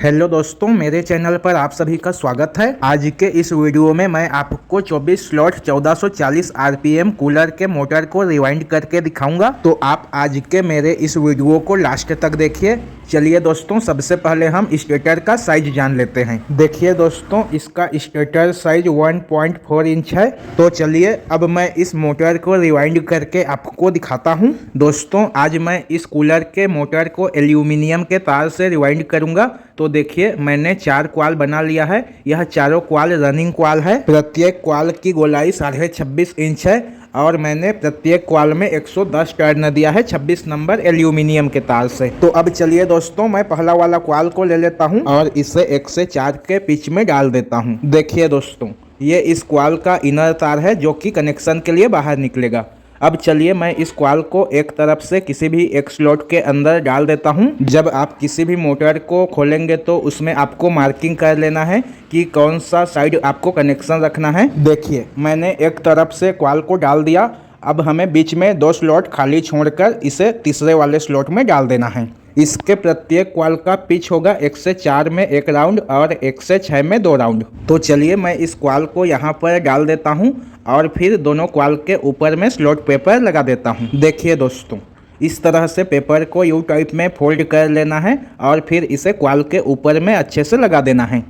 Hello दोस्तों, मेरे channel पर आप सभी का स्वागत है। आज के इस वीडियो में मैं आपको 24 स्लॉट 1440 आरपीएम कूलर के मोटर को रिवाइंड करके दिखाऊंगा। तो आप आज के मेरे इस वीडियो को लास्ट तक देखिए। चलिए दोस्तों, सबसे पहले हम स्टेटर का साइज जान लेते हैं। देखिए दोस्तों, इसका स्टेटर साइज 1.4 इंच है। तो चलिए अब मैं इस मोटर को रिवाइंड करके आपको दिखाता हूं। दोस्तों, आज मैं इस कूलर के मोटर को एल्यूमिनियम के तार से रिवाइंड करूंगा। तो देखिए, मैंने 4 क्वाल बना लिया है। यह चारों क्वाल रनिंग क्वाल है। प्रत्येक क्वाल की गोलाई 26.5 इंच है और मैंने प्रत्येक क्वाल में 110 टर्न दिया है 26 नंबर एल्यूमिनियम के तार से। तो अब चलिए दोस्तों, मैं पहला वाला क्वाल को ले लेता हूं और इसे 1 से 4 के पिच में डाल देता हूं। देखिए दोस्तों, ये इस क्वाल का इनर तार है जो कि कनेक्शन के लिए बाहर निकलेगा। अब चलिए मैं इस क्वाल को एक तरफ से किसी भी एक स्लॉट के अंदर डाल देता हूं। जब आप किसी भी मोटर को खोलेंगे तो उसमें आपको मार्किंग कर लेना है कि कौन सा साइड आपको कनेक्शन रखना है। देखिए, मैंने एक तरफ से क्वाल को डाल दिया। अब हमें बीच में 2 स्लॉट खाली छोड़कर इसे तीसरे वाले स्लॉट में डाल देना है। इसके प्रत्येक क्वाल का पिच होगा 1 से 4 में 1 राउंड और 1 से 6 में 2 राउंड। तो चलिए मैं इस क्वाल को यहाँ पर डाल देता हूँ और फिर दोनों क्वाल के ऊपर में स्लॉट पेपर लगा देता हूँ। देखिए दोस्तों, इस तरह से पेपर को यू टाइप में फोल्ड कर लेना है और फिर इसे क्वाल के ऊपर में अच्छे से लगा देना है।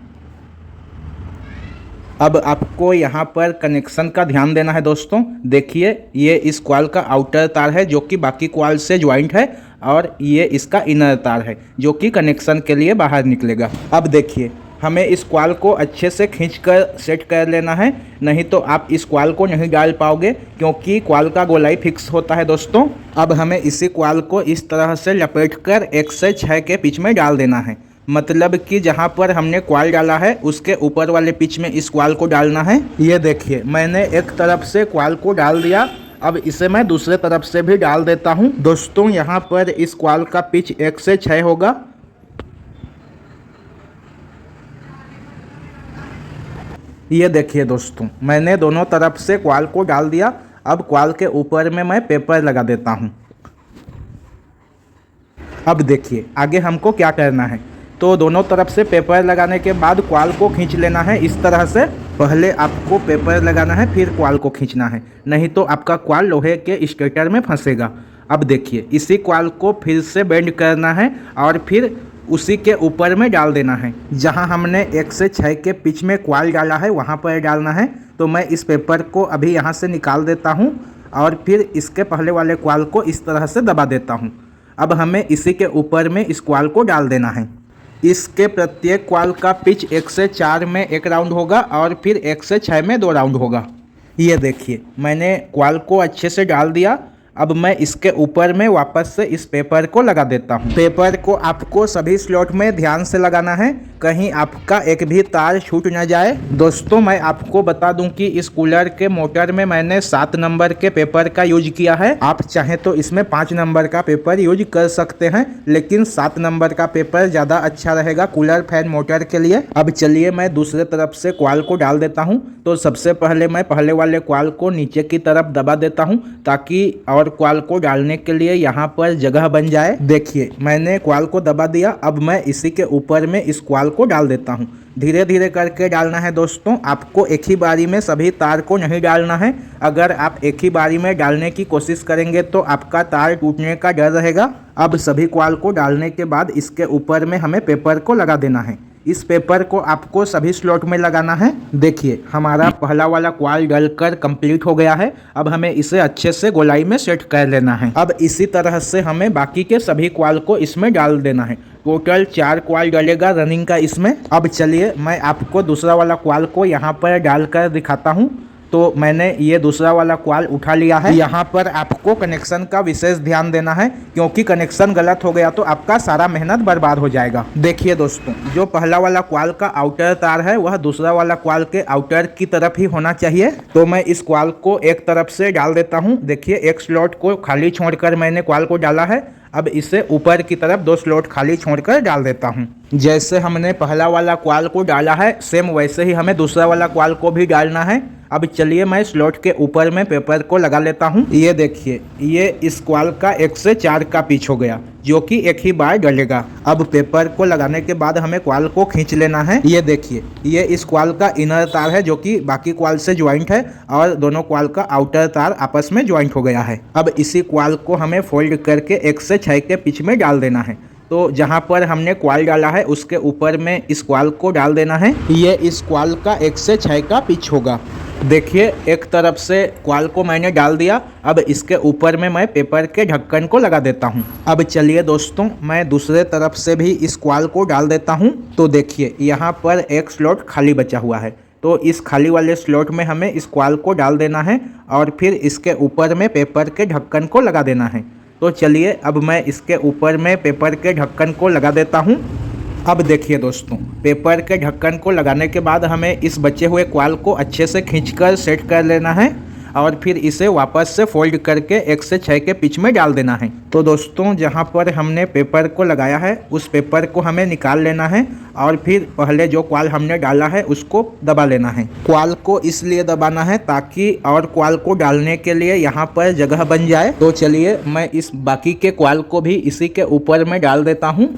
अब आपको यहाँ पर कनेक्शन का ध्यान देना है दोस्तों। देखिए, ये इस क्वाल का आउटर तार है जो कि बाकी क्वाल से ज्वाइंट है और ये इसका इनर तार है जो कि कनेक्शन के लिए बाहर निकलेगा। अब देखिए, हमें इस क्वाल को अच्छे से खींचकर सेट कर लेना है, नहीं तो आप इस क्वाल को नहीं डाल पाओगे क्योंकि क्वाल का गोलाई फिक्स होता है दोस्तों। अब हमें इसी क्वाल को इस तरह से लपेटकर 1 से 6 के पिच में डाल देना है। मतलब कि जहाँ पर हमने क्वाल डाला है उसके ऊपर वाले पिच में इस क्वाल को डालना है। ये देखिए, मैंने एक तरफ से क्वाल को डाल दिया। अब इसे मैं दूसरे तरफ से भी डाल देता हूँ। दोस्तों, यहाँ पर इस क्वाल का पिच 1 से 6 होगा। ये देखिए दोस्तों, मैंने दोनों तरफ से क्वाल को डाल दिया। अब क्वाल के ऊपर में मैं पेपर लगा देता हूँ। अब देखिए आगे हमको क्या करना है। तो दोनों तरफ से पेपर लगाने के बाद क्वाल को खींच लेना है इस तरह से। पहले आपको पेपर लगाना है फिर क्वाल को खींचना है, नहीं तो आपका क्वाल लोहे के स्टेटर में फंसेगा। अब देखिए, इसी क्वाल को फिर से बेंड करना है और फिर उसी के ऊपर में डाल देना है। जहां हमने 1 से 6 के पिच में क्वाल डाला है वहां पर डालना है। तो मैं इस पेपर को अभी यहां से निकाल देता हूं और फिर इसके पहले वाले क्वाल को इस तरह से दबा देता हूं। अब हमें इसी के ऊपर में इस क्वाल को डाल देना है। इसके प्रत्येक क्वाल का पिच 1 से 4 में 1 राउंड होगा और फिर 1 से 6 में 2 राउंड होगा। ये देखिए, मैंने क्वाल को अच्छे से डाल दिया। अब मैं इसके ऊपर में वापस से इस पेपर को लगा देता हूँ। पेपर को आपको सभी स्लॉट में ध्यान से लगाना है, कहीं आपका एक भी तार छूट न जाए। दोस्तों, मैं आपको बता दूं कि इस कूलर के मोटर में मैंने 7 नंबर के पेपर का यूज किया है। आप चाहें तो इसमें 5 नंबर का पेपर यूज कर सकते हैं, लेकिन 7 नंबर का पेपर ज़्यादा अच्छा रहेगा कूलर फैन मोटर के लिए। अब चलिए मैं दूसरे तरफ से क्वाल को डाल देता हूँ। तो सबसे पहले मैं पहले वाले क्वाल को नीचे की तरफ दबा देता हूँ ताकि और क्वाल को डालने के लिए यहाँ पर जगह बन जाए। देखिए, मैंने क्वाल को दबा दिया। अब मैं इसी के ऊपर में इस क्वाल को डाल देता हूँ। धीरे धीरे करके डालना है दोस्तों, आपको एक ही बारी में सभी तार को नहीं डालना है। अगर आप एक ही बारी में डालने की कोशिश करेंगे तो आपका तार टूटने का डर रहेगा। अब सभी क्वाल को डालने के बाद इसके ऊपर में हमें पेपर को लगा देना है। इस पेपर को आपको सभी स्लॉट में लगाना है। देखिए, हमारा पहला वाला क्वाल डलकर कंप्लीट हो गया है। अब हमें इसे अच्छे से गोलाई में सेट कर लेना है। अब इसी तरह से हमें बाकी के सभी क्वाल को इसमें डाल देना है। टोटल 4 क्वाल डलेगा रनिंग का इसमें। अब चलिए मैं आपको दूसरा वाला क्वाल को यहाँ पर डालकर दिखाता हूँ। तो मैंने ये दूसरा वाला क्वाल उठा लिया है। यहाँ पर आपको कनेक्शन का विशेष ध्यान देना है क्योंकि कनेक्शन गलत हो गया तो आपका सारा मेहनत बर्बाद हो जाएगा। देखिए दोस्तों, जो पहला वाला क्वाल का आउटर तार है वह दूसरा वाला क्वाल के आउटर की तरफ ही होना चाहिए। तो मैं इस क्वाल को एक तरफ से डाल देता हूँ। देखिए, एक स्लॉट को खाली छोड़कर मैंने क्वाल को डाला है। अब इसे ऊपर की तरफ 2 स्लॉट खाली छोड़कर डाल देता हूँ। जैसे हमने पहला वाला क्वाल को डाला है सेम वैसे ही हमें दूसरा वाला क्वाल को भी डालना है। अब चलिए मैं स्लॉट के ऊपर में पेपर को लगा लेता हूँ। ये देखिए, ये इस क्वाल का 1 से 4 का पिच हो गया, जो कि एक ही बार डलेगा। अब पेपर को लगाने के बाद हमें क्वाल को खींच लेना है। ये देखिए, ये इस क्वाल का इनर तार है जो कि बाकी क्वाल से ज्वाइंट है और दोनों क्वाल का आउटर तार आपस में ज्वाइंट हो गया है। अब इसी क्वाल को हमें फोल्ड करके 1 से 6 के पिच में डाल देना है। तो जहाँ पर हमने क्वाल डाला है उसके ऊपर में इस क्वाल को डाल देना है। ये इस क्वाल का 1 से 6 का पिच होगा। देखिए, एक तरफ से क्वाल को मैंने डाल दिया। अब इसके ऊपर में मैं पेपर के ढक्कन को लगा देता हूँ। अब चलिए दोस्तों, मैं दूसरे तरफ से भी इस क्वाल को डाल देता हूँ। तो देखिए, यहाँ पर एक स्लॉट खाली बचा हुआ है, तो इस खाली वाले स्लॉट में हमें इस क्वाल को डाल देना है और फिर इसके ऊपर में पेपर के ढक्कन को लगा देना है। तो चलिए, अब मैं इसके ऊपर में पेपर के ढक्कन को लगा देता हूँ। अब देखिए दोस्तों, पेपर के ढक्कन को लगाने के बाद हमें इस बचे हुए क्वाल को अच्छे से खींचकर सेट कर लेना है और फिर इसे वापस से फोल्ड करके 1 से 6 के पिच में डाल देना है। तो दोस्तों, जहाँ पर हमने पेपर को लगाया है उस पेपर को हमें निकाल लेना है और फिर पहले जो क्वाल हमने डाला है उसको दबा लेना है। क्वाल को इसलिए दबाना है ताकि और क्वाल को डालने के लिए यहाँ पर जगह बन जाए। तो चलिए, मैं इस बाकी के क्वाल को भी इसी के ऊपर में डाल देता हूँ।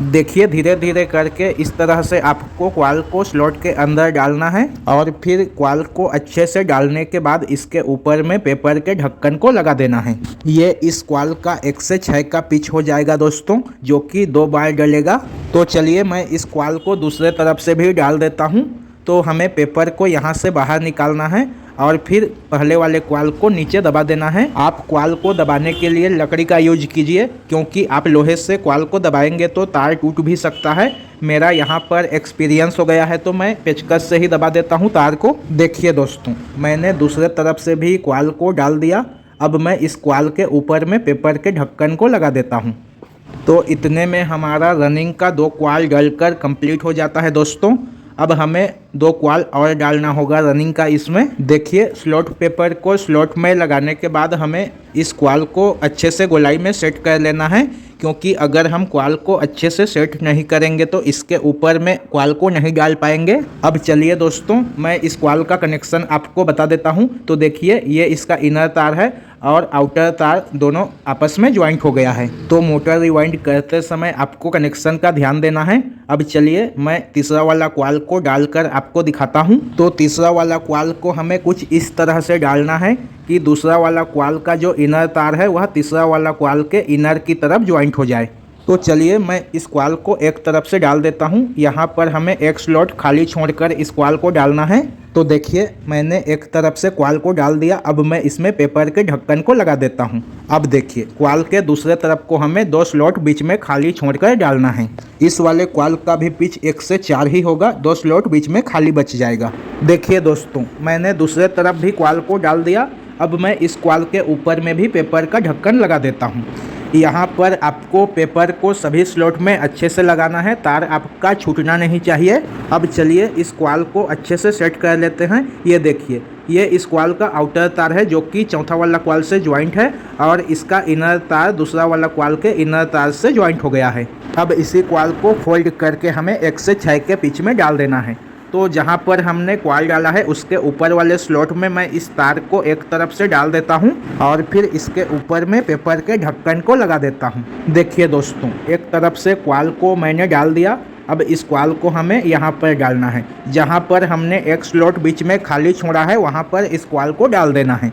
देखिए, धीरे धीरे करके इस तरह से आपको क्वाल को स्लॉट के अंदर डालना है और फिर क्वाल को अच्छे से डालने के बाद इसके ऊपर में पेपर के ढक्कन को लगा देना है। ये इस क्वाल का 1 से 6 का पिच हो जाएगा दोस्तों, जो कि 2 बार डलेगा। तो चलिए, मैं इस क्वाल को दूसरे तरफ से भी डाल देता हूँ। तो हमें पेपर को यहाँ से बाहर निकालना है और फिर पहले वाले क्वाल को नीचे दबा देना है। आप क्वाल को दबाने के लिए लकड़ी का यूज कीजिए, क्योंकि आप लोहे से क्वाल को दबाएंगे तो तार टूट भी सकता है। मेरा यहाँ पर एक्सपीरियंस हो गया है तो मैं पेचकस से ही दबा देता हूँ तार को। देखिए दोस्तों, मैंने दूसरे तरफ से भी क्वाल को डाल दिया। अब मैं इस क्वाल के ऊपर में पेपर के ढक्कन को लगा देता हूँ। तो इतने में हमारा रनिंग का 2 क्वाल डलकर कंप्लीट हो जाता है दोस्तों। अब हमें 2 क्वाल और डालना होगा रनिंग का इसमें। देखिए, स्लॉट पेपर को स्लॉट में लगाने के बाद हमें इस क्वाल को अच्छे से गोलाई में सेट कर लेना है, क्योंकि अगर हम क्वाल को अच्छे से सेट नहीं करेंगे तो इसके ऊपर में क्वाल को नहीं डाल पाएंगे। अब चलिए दोस्तों, मैं इस क्वाल का कनेक्शन आपको बता देता हूँ। तो देखिए, ये इसका इनर तार है और आउटर तार दोनों आपस में ज्वाइंट हो गया है। तो मोटर रिवाइंड करते समय आपको कनेक्शन का ध्यान देना है। अब चलिए, मैं तीसरा वाला क्वाल को डालकर आपको दिखाता हूँ। तो तीसरा वाला क्वाल को हमें कुछ इस तरह से डालना है कि दूसरा वाला क्वाल का जो इनर तार है वह तीसरा वाला क्वाल के इनर की तरफ ज्वाइंट हो जाए। तो चलिए, मैं इस क्वाल को एक तरफ से डाल देता हूँ। यहाँ पर हमें एक स्लॉट खाली छोड़कर इस क्वाल को डालना है। तो देखिए, मैंने एक तरफ से क्वाल को डाल दिया। अब मैं इसमें पेपर के ढक्कन को लगा देता हूँ। अब देखिए, क्वाल के दूसरे तरफ को हमें 2 स्लॉट बीच में खाली छोड़कर डालना है। इस वाले क्वाल का भी पिच 1 से 4 ही होगा, 2 स्लॉट बीच में खाली बच जाएगा। देखिए दोस्तों, मैंने दूसरे तरफ भी क्वाल को डाल दिया। अब मैं इस क्वाल के ऊपर में भी पेपर का ढक्कन लगा देता हूँ। यहाँ पर आपको पेपर को सभी स्लॉट में अच्छे से लगाना है, तार आपका छूटना नहीं चाहिए। अब चलिए, इस क्वाल को अच्छे से सेट कर लेते हैं। ये देखिए, ये इस क्वाल का आउटर तार है जो कि चौथा वाला क्वाल से ज्वाइंट है और इसका इनर तार दूसरा वाला क्वाल के इनर तार से ज्वाइंट हो गया है। अब इसी क्वाल को फोल्ड करके हमें 1 से 6 के पिच में डाल देना है। तो जहाँ पर हमने क्वाल डाला है उसके ऊपर वाले स्लॉट में मैं इस तार को एक तरफ से डाल देता हूँ और फिर इसके ऊपर में पेपर के ढक्कन को लगा देता हूँ। देखिए दोस्तों, एक तरफ से क्वाल को मैंने डाल दिया। अब इस क्वाल को हमें यहाँ पर डालना है। जहाँ पर हमने एक स्लॉट बीच में खाली छोड़ा है वहाँ पर इस क्वाल को डाल देना है।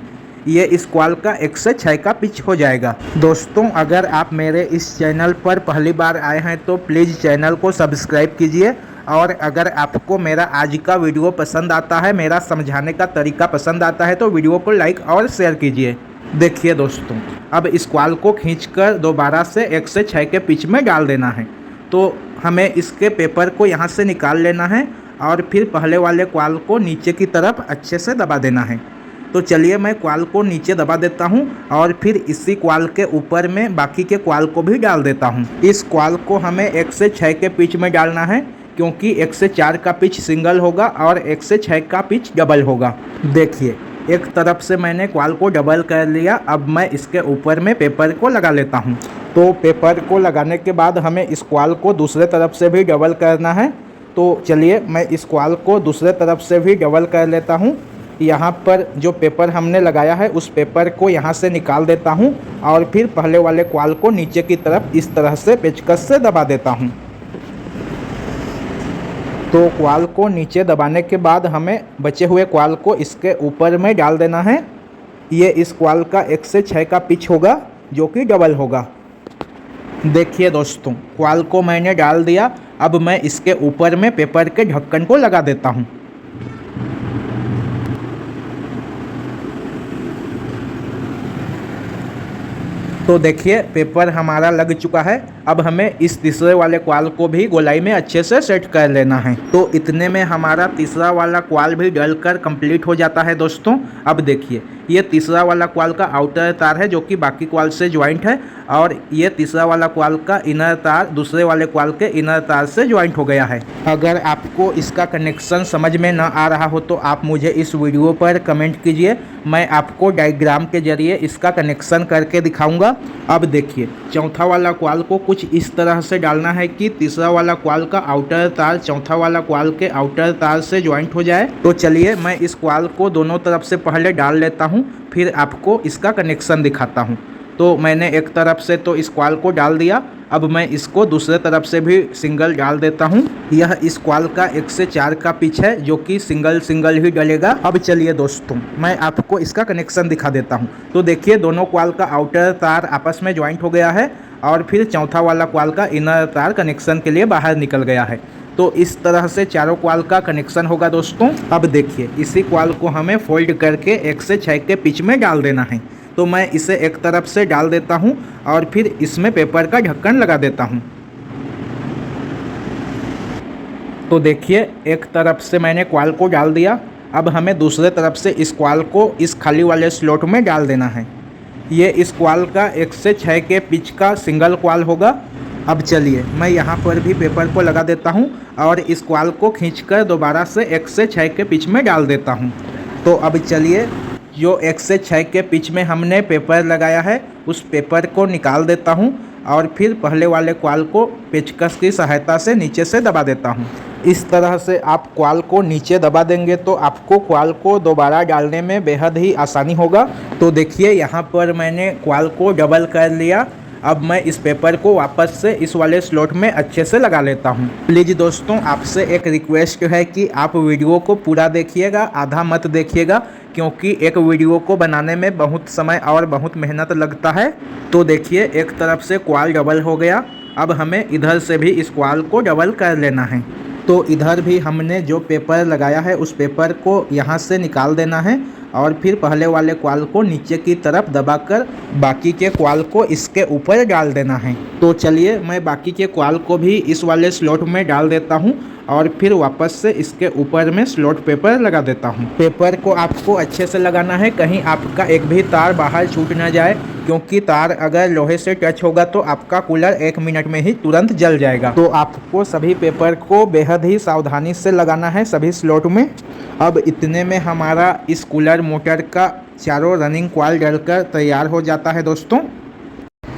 ये इस क्वाल का 1 से 6 का पिच हो जाएगा। दोस्तों, अगर आप मेरे इस चैनल पर पहली बार आए हैं तो प्लीज़ चैनल को सब्सक्राइब कीजिए और अगर आपको मेरा आज का वीडियो पसंद आता है, मेरा समझाने का तरीका पसंद आता है तो वीडियो को लाइक और शेयर कीजिए। देखिए दोस्तों, अब इस क्वाल को खींचकर दोबारा से 1 से 6 के पिच में डाल देना है। तो हमें इसके पेपर को यहाँ से निकाल लेना है और फिर पहले वाले क्वाल को नीचे की तरफ अच्छे से दबा देना है। तो चलिए, मैं क्वाल को नीचे दबा देता हूँ और फिर इसी क्वाल के ऊपर में बाकी के क्वाल को भी डाल देता हूँ। इस क्वाल को हमें 1 से 6 के पिच में डालना है, क्योंकि 1 से 4 का पिच सिंगल होगा और 1 से 6 का पिच डबल होगा। देखिए, एक तरफ से मैंने क्वाल को डबल कर लिया। अब मैं इसके ऊपर में पेपर को लगा लेता हूँ। तो पेपर को लगाने के बाद हमें इस क्वाल को दूसरे तरफ से भी डबल करना है। तो चलिए, मैं इस क्वाल को दूसरे तरफ से भी डबल कर लेता हूँ यहाँ पर जो पेपर हमने लगाया है उस पेपर को यहाँ से निकाल देता हूँ और फिर पहले वाले क्वाल को नीचे की तरफ इस तरह से पेचकस से दबा देता हूँ। तो क्वाल को नीचे दबाने के बाद हमें बचे हुए क्वाल को इसके ऊपर में डाल देना है। ये इस क्वाल का 1 से 6 का पिच होगा जो कि डबल होगा। देखिए दोस्तों, क्वाल को मैंने डाल दिया। अब मैं इसके ऊपर में पेपर के ढक्कन को लगा देता हूँ। तो देखिए पेपर हमारा लग चुका है। अब हमें इस तीसरे वाले क्वाल को भी गोलाई में अच्छे से सेट कर लेना है। तो इतने में हमारा तीसरा वाला क्वाल भी डलकर कंप्लीट हो जाता है दोस्तों। अब देखिए ये तीसरा वाला क्वाल का आउटर तार है जो कि बाकी क्वाल से ज्वाइंट है और ये तीसरा वाला क्वाल का इनर तार दूसरे वाले क्वाल के इनर तार से ज्वाइंट हो गया है। अगर आपको इसका कनेक्शन समझ में न आ रहा हो तो आप मुझे इस वीडियो पर कमेंट कीजिए, मैं आपको डायग्राम के जरिए इसका कनेक्शन करके दिखाऊंगा। अब देखिए चौथा वाला क्वाल को कुछ इस तरह से डालना है कि तीसरा वाला क्वाल का आउटर तार चौथा वाला क्वाल के आउटर तार से ज्वाइंट हो जाए। तो चलिए मैं इस क्वाल को दोनों तरफ से पहले डाल लेता हूँ, फिर आपको इसका कनेक्शन दिखाता हूँ। तो मैंने एक तरफ से तो इस क्वाल को डाल दिया। अब मैं इसको दूसरे तरफ से भी सिंगल डाल देता हूँ। यह इस क्वाल का 1 से 4 का पिच है जो कि सिंगल ही डलेगा। अब चलिए दोस्तों मैं आपको इसका कनेक्शन दिखा देता हूँ। तो देखिए दोनों क्वाल का आउटर तार आपस में ज्वाइंट हो गया है और फिर चौथा वाला क्वाल का इनर तार कनेक्शन के लिए बाहर निकल गया है। तो इस तरह से चारों क्वाल का कनेक्शन होगा दोस्तों। अब देखिए इसी क्वाल को हमें फोल्ड करके 1 से 6 के पिच में डाल देना है। तो मैं इसे एक तरफ से डाल देता हूं और फिर इसमें पेपर का ढक्कन लगा देता हूं। तो देखिए एक तरफ से मैंने क्वाल को डाल दिया। अब हमें दूसरे तरफ से इस क्वाल को इस खाली वाले स्लॉट में डाल देना है। ये इस क्वाल का 1 से 6 के पिच का सिंगल क्वाल होगा। अब चलिए मैं यहाँ पर भी पेपर को लगा देता हूँ और इस क्वाल को खींचकर दोबारा से 1 से 6 के पिच में डाल देता हूँ। तो अब चलिए जो 1 से 6 के पिच में हमने पेपर लगाया है उस पेपर को निकाल देता हूँ और फिर पहले वाले क्वाल को पेचकस की सहायता से नीचे से दबा देता हूँ। इस तरह से आप क्वाल को नीचे दबा देंगे तो आपको क्वाल को दोबारा डालने में बेहद ही आसानी होगा। तो देखिए यहाँ पर मैंने क्वाल को डबल कर लिया। अब मैं इस पेपर को वापस से इस वाले स्लॉट में अच्छे से लगा लेता हूँ। प्लीज़ दोस्तों आपसे एक रिक्वेस्ट है कि आप वीडियो को पूरा देखिएगा, आधा मत देखिएगा, क्योंकि एक वीडियो को बनाने में बहुत समय और बहुत मेहनत लगता है। तो देखिए एक तरफ से क्वाल डबल हो गया। अब हमें इधर से भी इस क्वाल को डबल कर लेना है। तो इधर भी हमने जो पेपर लगाया है उस पेपर को यहाँ से निकाल देना है और फिर पहले वाले क्वाल को नीचे की तरफ दबाकर बाकी के क्वाल को इसके ऊपर डाल देना है। तो चलिए मैं बाकी के क्वाल को भी इस वाले स्लॉट में डाल देता हूँ और फिर वापस से इसके ऊपर में स्लॉट पेपर लगा देता हूँ। पेपर को आपको अच्छे से लगाना है, कहीं आपका एक भी तार बाहर छूट ना जाए, क्योंकि तार अगर लोहे से टच होगा तो आपका कूलर 1 मिनट में ही तुरंत जल जाएगा। तो आपको सभी पेपर को बेहद ही सावधानी से लगाना है सभी स्लॉट में। अब इतने में हमारा इस कूलर मोटर का चारों रनिंग क्वाल डलकर तैयार हो जाता है दोस्तों।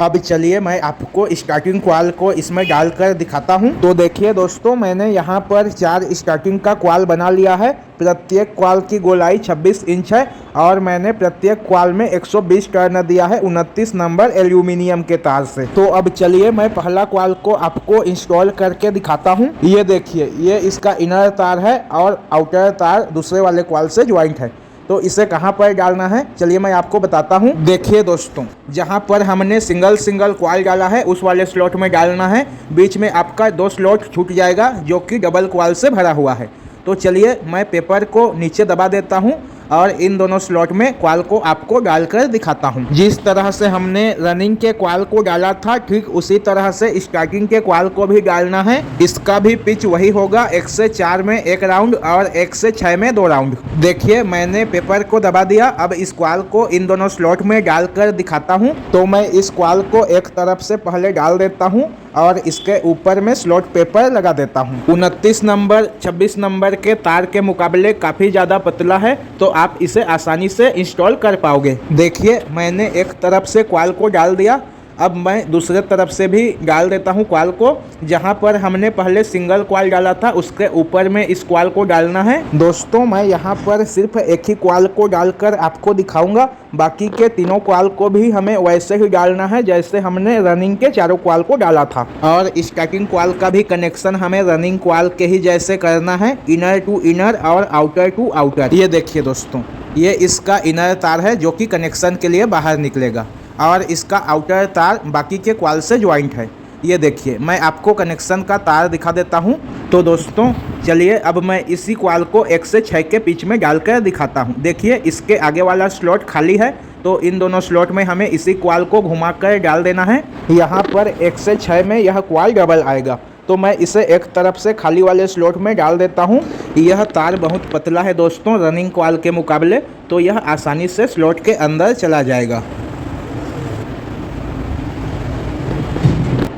अब चलिए मैं आपको स्टार्टिंग क्वाल को इसमें डालकर दिखाता हूं। तो देखिए दोस्तों मैंने यहां पर 4 स्टार्टिंग का क्वाल बना लिया है। प्रत्येक क्वाल की गोलाई 26 इंच है और मैंने प्रत्येक क्वाल में 120 टर्न दिया है 29 नंबर एल्यूमिनियम के तार से। तो अब चलिए मैं पहला क्वाल को आपको इंस्टॉल करके दिखाता हूँ। ये देखिए ये इसका इनर तार है और आउटर तार दूसरे वाले क्वाल से ज्वाइंट है। तो इसे कहाँ पर डालना है चलिए मैं आपको बताता हूँ। देखिए दोस्तों जहाँ पर हमने सिंगल क्वाल डाला है उस वाले स्लॉट में डालना है। बीच में आपका 2 स्लॉट छूट जाएगा जो कि डबल क्वाल से भरा हुआ है। तो चलिए मैं पेपर को नीचे दबा देता हूँ और इन दोनों स्लॉट में क्वाल को आपको डालकर दिखाता हूँ। जिस तरह से हमने रनिंग के क्वाल को डाला था ठीक उसी तरह से स्टार्टिंग के क्वाल को भी डालना है। इसका भी पिच वही होगा, 1 से 4 में 1 राउंड और 1 से 6 में 2 राउंड। देखिए मैंने पेपर को दबा दिया। अब इस क्वाल को इन दोनों स्लॉट में डालकर दिखाता हूँ। तो मैं इस क्वाल को एक तरफ से पहले डाल देता हूँ और इसके ऊपर में स्लॉट पेपर लगा देता हूँ। 29 नंबर 26 नंबर के तार के मुकाबले काफ़ी ज़्यादा पतला है तो आप इसे आसानी से इंस्टॉल कर पाओगे। देखिए मैंने एक तरफ से क्वाल को डाल दिया। अब मैं दूसरे तरफ से भी डाल देता हूँ क्वाल को। जहाँ पर हमने पहले सिंगल क्वाल डाला था उसके ऊपर में इस क्वाल को डालना है। दोस्तों मैं यहाँ पर सिर्फ एक ही क्वाल को डालकर आपको दिखाऊंगा, बाकी के तीनों क्वाल को भी हमें वैसे ही डालना है जैसे हमने रनिंग के चारों क्वाल को डाला था। और स्टार्टिंग क्वाल का भी कनेक्शन हमें रनिंग क्वाल के ही जैसे करना है, इनर टू इनर और आउटर टू आउटर। ये देखिए दोस्तों, ये इसका इनर तार है जो कि कनेक्शन के लिए बाहर निकलेगा और इसका आउटर तार बाकी के क्वाल से ज्वाइंट है। ये देखिए मैं आपको कनेक्शन का तार दिखा देता हूँ। तो दोस्तों चलिए अब मैं इसी क्वाल को 1 से 6 के बीच में डालकर दिखाता हूँ। देखिए इसके आगे वाला स्लॉट खाली है, तो इन दोनों स्लॉट में हमें इसी क्वाल को घुमाकर डाल देना है। यहाँ पर 1 से 6 में यह क्वाल डबल आएगा, तो मैं इसे एक तरफ से खाली वाले स्लॉट में डाल देता हूँ। यह तार बहुत पतला है दोस्तों रनिंग क्वाल के मुकाबले, तो यह आसानी से स्लॉट के अंदर चला जाएगा।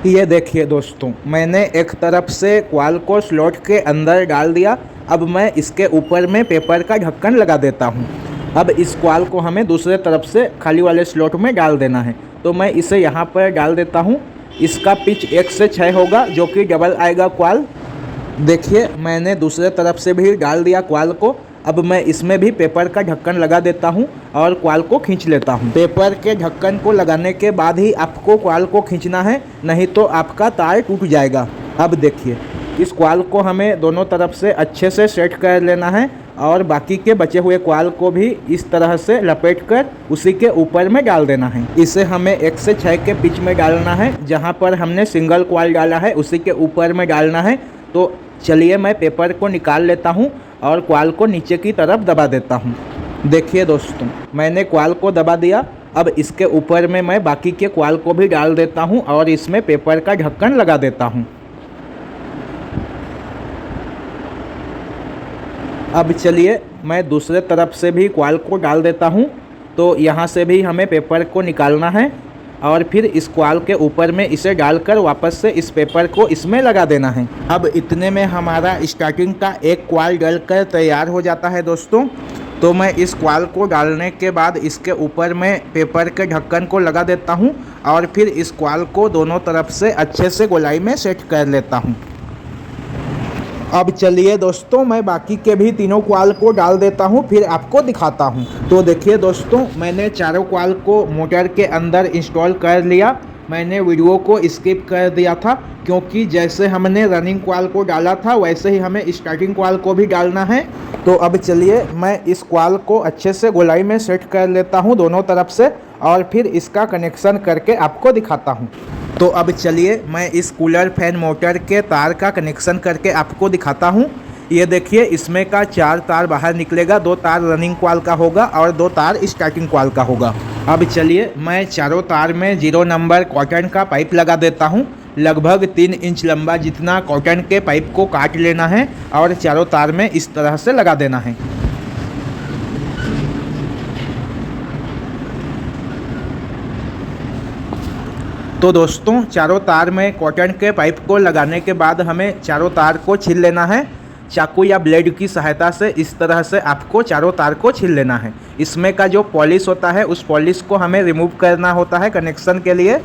ये देखिए दोस्तों, मैंने एक तरफ से क्वाल को स्लॉट के अंदर डाल दिया। अब मैं इसके ऊपर में पेपर का ढक्कन लगा देता हूँ। अब इस क्वाल को हमें दूसरे तरफ से खाली वाले स्लॉट में डाल देना है, तो मैं इसे यहाँ पर डाल देता हूँ। इसका पिच 1 से 6 होगा जो कि डबल आएगा क्वाल। देखिए मैंने दूसरे तरफ से भी डाल दिया क्वाल को। अब मैं इसमें भी पेपर का ढक्कन लगा देता हूँ और क्वाल को खींच लेता हूँ। पेपर के ढक्कन को लगाने के बाद ही आपको क्वाल को खींचना है, नहीं तो आपका तार टूट जाएगा। अब देखिए इस क्वाल को हमें दोनों तरफ से अच्छे से सेट कर लेना है और बाकी के बचे हुए क्वाल को भी इस तरह से लपेट कर उसी के ऊपर में डाल देना है। इसे हमें 1 से 6 के बीच में डालना है, जहाँ पर हमने सिंगल क्वाल डाला है उसी के ऊपर में डालना है। तो चलिए मैं पेपर को निकाल लेता हूँ और क्वाल को नीचे की तरफ दबा देता हूँ। देखिए दोस्तों मैंने क्वाल को दबा दिया। अब इसके ऊपर में मैं बाकी के क्वाल को भी डाल देता हूँ और इसमें पेपर का ढक्कन लगा देता हूँ। अब चलिए मैं दूसरे तरफ से भी क्वाल को डाल देता हूँ। तो यहाँ से भी हमें पेपर को निकालना है और फिर इस क्वाल के ऊपर में इसे डालकर वापस से इस पेपर को इसमें लगा देना है। अब इतने में हमारा स्टार्टिंग का एक क्वाल डलकर तैयार हो जाता है दोस्तों। तो मैं इस क्वाल को डालने के बाद इसके ऊपर में पेपर के ढक्कन को लगा देता हूँ और फिर इस क्वाल को दोनों तरफ से अच्छे से गोलाई में सेट कर लेता हूँ। अब चलिए दोस्तों मैं बाकी के भी तीनों क्वाल को डाल देता हूँ, फिर आपको दिखाता हूँ। तो देखिए दोस्तों मैंने चारों क्वाल को मोटर के अंदर इंस्टॉल कर लिया। मैंने वीडियो को स्किप कर दिया था क्योंकि जैसे हमने रनिंग क्वाल को डाला था वैसे ही हमें स्टार्टिंग क्वाल को भी डालना है। तो अब चलिए मैं इस क्वाल को अच्छे से गोलाई में सेट कर लेता हूँ दोनों तरफ से और फिर इसका कनेक्शन करके आपको दिखाता हूँ। तो अब चलिए मैं इस कूलर फैन मोटर के तार का कनेक्शन करके आपको दिखाता हूँ। ये देखिए इसमें का 4 तार बाहर निकलेगा, 2 तार रनिंग क्वाल का होगा और 2 तार स्टार्टिंग क्वाल का होगा। अब चलिए मैं चारों तार में 0 नंबर कॉटन का पाइप लगा देता हूँ। लगभग 3 इंच लंबा जितना कॉटन के पाइप को काट लेना है और चारों तार में इस तरह से लगा देना है। तो दोस्तों चारों तार में कॉटन के पाइप को लगाने के बाद हमें चारों तार को छील लेना है। चाकू या ब्लेड की सहायता से इस तरह से आपको चारों तार को छील लेना है। इसमें का जो पॉलिश होता है उस पॉलिश को हमें रिमूव करना होता है कनेक्शन के लिए।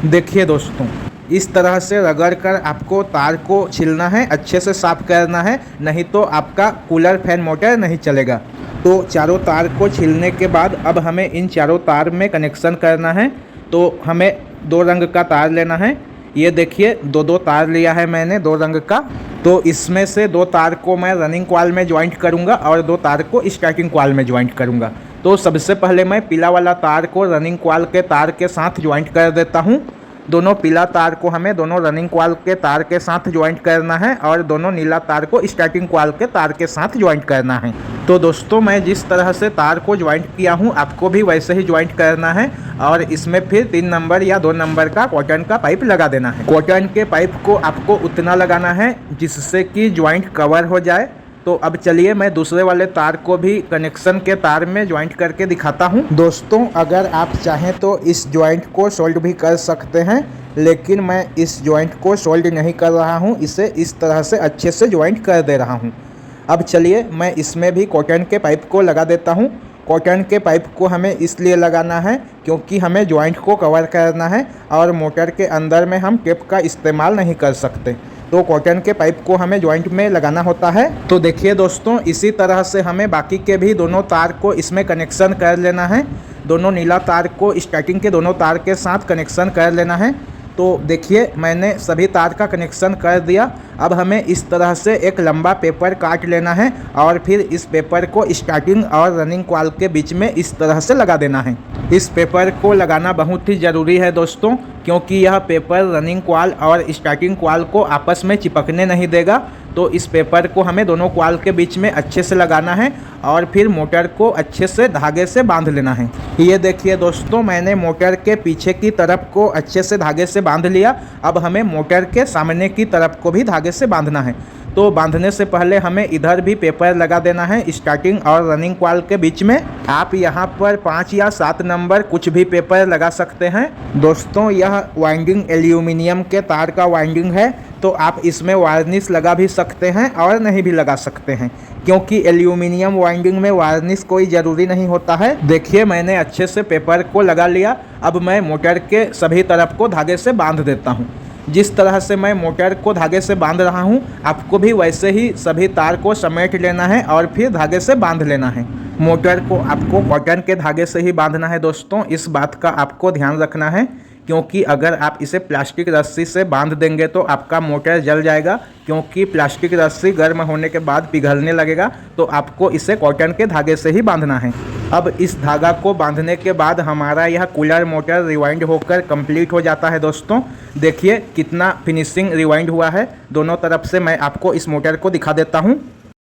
देखिए दोस्तों इस तरह से रगड़ कर आपको तार को छीलना है, अच्छे से साफ करना है, नहीं तो आपका कूलर फैन मोटर नहीं चलेगा। तो चारों तार को छीलने के बाद अब हमें इन चारों तार में कनेक्शन करना है। तो हमें 2 रंग का तार लेना है। ये देखिए 2 तार लिया है मैंने 2 रंग का। तो इसमें से 2 तार को मैं रनिंग क्वाल में ज्वाइंट करूंगा और 2 तार को स्टार्टिंग क्वाल में ज्वाइंट करूंगा। तो सबसे पहले मैं पीला वाला तार को रनिंग क्वाल के तार के साथ ज्वाइंट कर देता हूं। दोनों पीला तार को हमें दोनों रनिंग क्वाल के तार के साथ ज्वाइंट करना है और दोनों नीला तार को स्टार्टिंग क्वाल के तार के साथ ज्वाइंट करना है। तो दोस्तों मैं जिस तरह से तार को ज्वाइंट किया हूं आपको भी वैसे ही ज्वाइंट करना है और इसमें फिर 3 नंबर या 2 नंबर का कॉटन का पाइप लगा देना है। कॉटन के पाइप को आपको उतना लगाना है जिससे कि ज्वाइंट कवर हो जाए। तो अब चलिए मैं दूसरे वाले तार को भी कनेक्शन के तार में ज्वाइंट करके दिखाता हूं। दोस्तों अगर आप चाहें तो इस ज्वाइंट को सोल्ड भी कर सकते हैं, लेकिन मैं इस ज्वाइंट को सोल्ड नहीं कर रहा हूं, इसे इस तरह से अच्छे से ज्वाइंट कर दे रहा हूं। अब चलिए मैं इसमें भी कॉटन के पाइप को लगा देता हूं। कॉटन के पाइप को हमें इसलिए लगाना है क्योंकि हमें जॉइंट को कवर करना है और मोटर के अंदर में हम टेप का इस्तेमाल नहीं कर सकते, तो कॉटन के पाइप को हमें जॉइंट में लगाना होता है। तो देखिए दोस्तों, इसी तरह से हमें बाकी के भी दोनों तार को इसमें कनेक्शन कर लेना है। दोनों नीला तार को स्टार्टिंग के दोनों तार के साथ कनेक्शन कर लेना है। तो देखिए मैंने सभी तार का कनेक्शन कर दिया। अब हमें इस तरह से एक लंबा पेपर काट लेना है और फिर इस पेपर को स्टार्टिंग और रनिंग कॉइल के बीच में इस तरह से लगा देना है। इस पेपर को लगाना बहुत ही ज़रूरी है दोस्तों, क्योंकि यह पेपर रनिंग कॉइल और स्टार्टिंग कॉइल को आपस में चिपकने नहीं देगा। तो इस पेपर को हमें दोनों कॉइल के बीच में अच्छे से लगाना है और फिर मोटर को अच्छे से धागे से बांध लेना है। ये देखिए दोस्तों, मैंने मोटर के पीछे की तरफ को अच्छे से धागे से बांध लिया। अब हमें मोटर के सामने की तरफ को भी धागे से बांधना है। तो बांधने से पहले हमें इधर भी पेपर लगा देना है स्टार्टिंग और रनिंग कॉइल के बीच में। आप यहाँ पर 5 या 7 नंबर कुछ भी पेपर लगा सकते हैं। दोस्तों यह वाइंडिंग एल्यूमिनियम के तार का वाइंडिंग है, तो आप इसमें वार्निश लगा भी सकते हैं और नहीं भी लगा सकते हैं, क्योंकि एल्यूमिनियम वाइंडिंग में वार्निश कोई ज़रूरी नहीं होता है। देखिए मैंने अच्छे से पेपर को लगा लिया। अब मैं मोटर के सभी तरफ को धागे से बांध देता हूँ। जिस तरह से मैं मोटर को धागे से बांध रहा हूँ, आपको भी वैसे ही सभी तार को समेट लेना है और फिर धागे से बांध लेना है। मोटर को आपको कॉटन के धागे से ही बांधना है दोस्तों, इस बात का आपको ध्यान रखना है, क्योंकि अगर आप इसे प्लास्टिक रस्सी से बांध देंगे तो आपका मोटर जल जाएगा, क्योंकि प्लास्टिक रस्सी गर्म होने के बाद पिघलने लगेगा। तो आपको इसे कॉटन के धागे से ही बांधना है। अब इस धागा को बांधने के बाद हमारा यह कूलर मोटर रिवाइंड होकर कंप्लीट हो जाता है दोस्तों। देखिए कितना फिनिशिंग रिवाइंड हुआ है। दोनों तरफ से मैं आपको इस मोटर को दिखा देता हूँ।